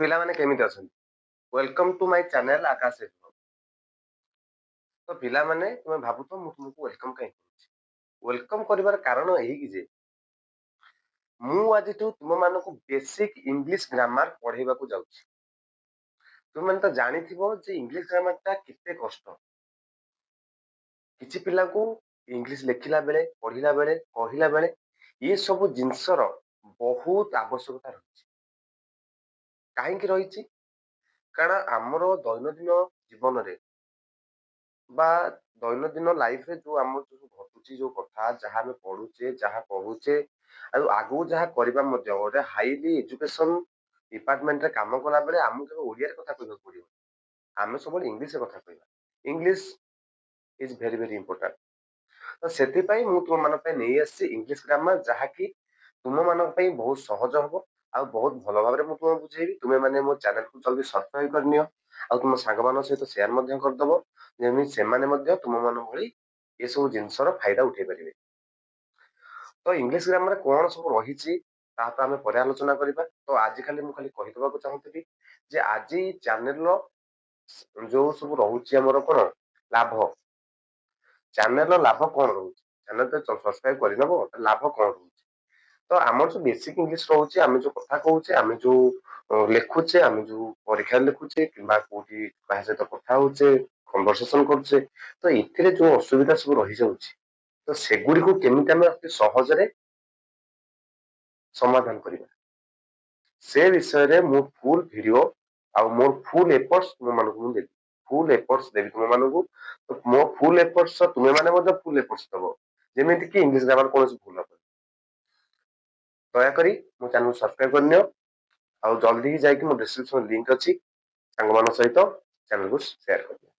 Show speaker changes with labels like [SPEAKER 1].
[SPEAKER 1] ପିଲା ମାନେ କେମିତି ଅଛନ୍ତି? Welcome to my channel Akash FM. ତ ପିଲାମାନେ ତୁମେ ଭାବୁଛ ମୁଁ ତୁମକୁ ୱେଲକମ୍ କାହିଁ କରୁଛି? ୱେଲକମ୍ କରିବାର କାରଣ ଏହିକି ଯେ ମୁଁ ଆଜିଠୁ ତୁମମାନଙ୍କୁ ବେସିକ ଇଂଲିଶ ଗ୍ରାମାର ପଢେଇବାକୁ ଯାଉଛି। ତୁମେମାନେ ତ ଜାଣିଥିବ ଯେ ଇଂଲିଶ ଗ୍ରାମାର ଟା କେତେ କଷ୍ଟ। କିଛି ପିଲାଙ୍କୁ ଇଂଲିଶ ଲେଖିଲା ବେଳେ, ପଢିଲା ବେଳେ, କହିଲା ବେଳେ ଏ ସବୁ ଜିନିଷର ବହୁତ ଆବଶ୍ୟକତା ରହିଛି। କାହିଁକି ରହିଛି? କାରଣ ଆମର ଦୈନନ୍ଦିନ ଜୀବନରେ ବା ଦୈନନ୍ଦିନ ଲାଇଫରେ ଯୋଉ ଆମର ଯୋଉ ଘଟୁଛି ଯୋଉ କଥା ଯାହା ଆମେ ପଢୁଛେ, ଯାହା କହୁଛେ, ଆଉ ଆଗକୁ ଯାହା କରିବା ମଧ୍ୟ ଗୋଟେ ହାଇଲି ଏଜୁକେସନ ଡିପାର୍ଟମେଣ୍ଟରେ କାମ କଲା ବେଳେ ଆମକୁ କେବେ ଓଡିଆରେ କଥା କହିବାକୁ ପଡିବ। ଆମେ ସବୁବେଳେ ଇଂଲିଶରେ କଥା କହିବା। English is very very important. ତ ସେଥିପାଇଁ ମୁଁ ତୁମମାନଙ୍କ ପାଇଁ ନେଇ ଆସିଛି ଇଂଲିଶ ଗ୍ରାମାର, ଯାହାକି ତୁମମାନଙ୍କ ପାଇଁ ବହୁତ ସହଜ ହବ ଆଉ ବହୁତ ଭଲ ଭାବରେ ମୁଁ ତୁମକୁ ବୁଝେଇବି। ତୁମେ ମାନେ ମୋ ଚ୍ୟାନେଲକୁ ଜଲ୍ଦି ସବସ୍କ୍ରାଇବ କରିନିଅ ଆଉ ତୁମ ସାଙ୍ଗମାନଙ୍କ ସହିତ ସେୟାର ମଧ୍ୟ କରିଦବ, ଯେମିତି ସେମାନେ ମଧ୍ୟ ତୁମମାନଙ୍କ ଭଳି ଏସବୁ ଜିନିଷର ଫାଇଦା ଉଠେଇ ପାରିବେ। ତ ଇଂଲିଶ ଗ୍ରାମରେ କଣ ସବୁ ରହିଛି ତାହା ତ ଆମେ ପରେ ଆଲୋଚନା କରିବା। ତ ଆଜିକାଲି ମୁଁ ଖାଲି କହିଦେବାକୁ ଚାହୁଁଥିଲି ଯେ ଆଜି ଚ୍ୟାନେଲର ଯୋଉ ସବୁ ରହୁଛି ଆମର କଣ ଲାଭ, ଚ୍ୟାନେଲର ଲାଭ କଣ ରହୁଛି, ଚ୍ୟାନେଲ ତ ସବସ୍କ୍ରାଇବ କରିନବ, ଲାଭ କଣ ରହୁଛି? ତ ଆମର ଯୋଉ ବେସିକ ଇଂଲିଶ ରହୁଛି, ଆମେ ଯୋଉ କଥା କହୁଛେ, ଆମେ ଯୋଉ ଲେଖୁଛେ, ଆମେ ଯୋଉ ପରୀକ୍ଷାରେ ଲେଖୁଛେ କିମ୍ବା କୋଉଠି କାହା ସହିତ କଥା ହଉଛେ, କନଭରସେସନ କରୁଛେ, ତ ଏଥିରେ ଯୋଉ ଅସୁବିଧା ସବୁ ରହିଯାଉଛି, ତ ସେଗୁଡିକୁ କେମିତି ଆମେ ଅତି ସହଜରେ ସମାଧାନ କରିବା, ସେ ବିଷୟରେ ମୁଁ ଫୁଲ ଭିଡିଓ ଆଉ ମୋର ଫୁଲ ଏଫର୍ଟସ ତୁମମାନଙ୍କୁ ମୁଁ ଦେବି। ଫୁଲ ଏଫର୍ଟସ ଦେବି ତୁମମାନଙ୍କୁ। ତ ମୋ ଫୁଲ ଏଫର୍ଟସ ତୁମେ ମାନେ ମଧ୍ୟ ଫୁଲ ଏଫର୍ଟସ ଦବ, ଯେମିତି କି ଇଂଲିଶ ଗ୍ରାମାର କୌଣସି ଭୁଲ ହବନି। ଦୟାକରି ମୋ ଚ୍ୟାନେଲ ସବସ୍କ୍ରାଇବ କରିନିଅ ଆଉ ଜଲ୍ଦି ହିଁ ଯାଇକି ମୋ ଡେସ୍କ୍ରିପସନ ଲିଙ୍କ ଅଛି, ସାଙ୍ଗମାନଙ୍କ ସହିତ ଚ୍ୟାନେଲକୁ ସେୟାର କରିଦିଅ।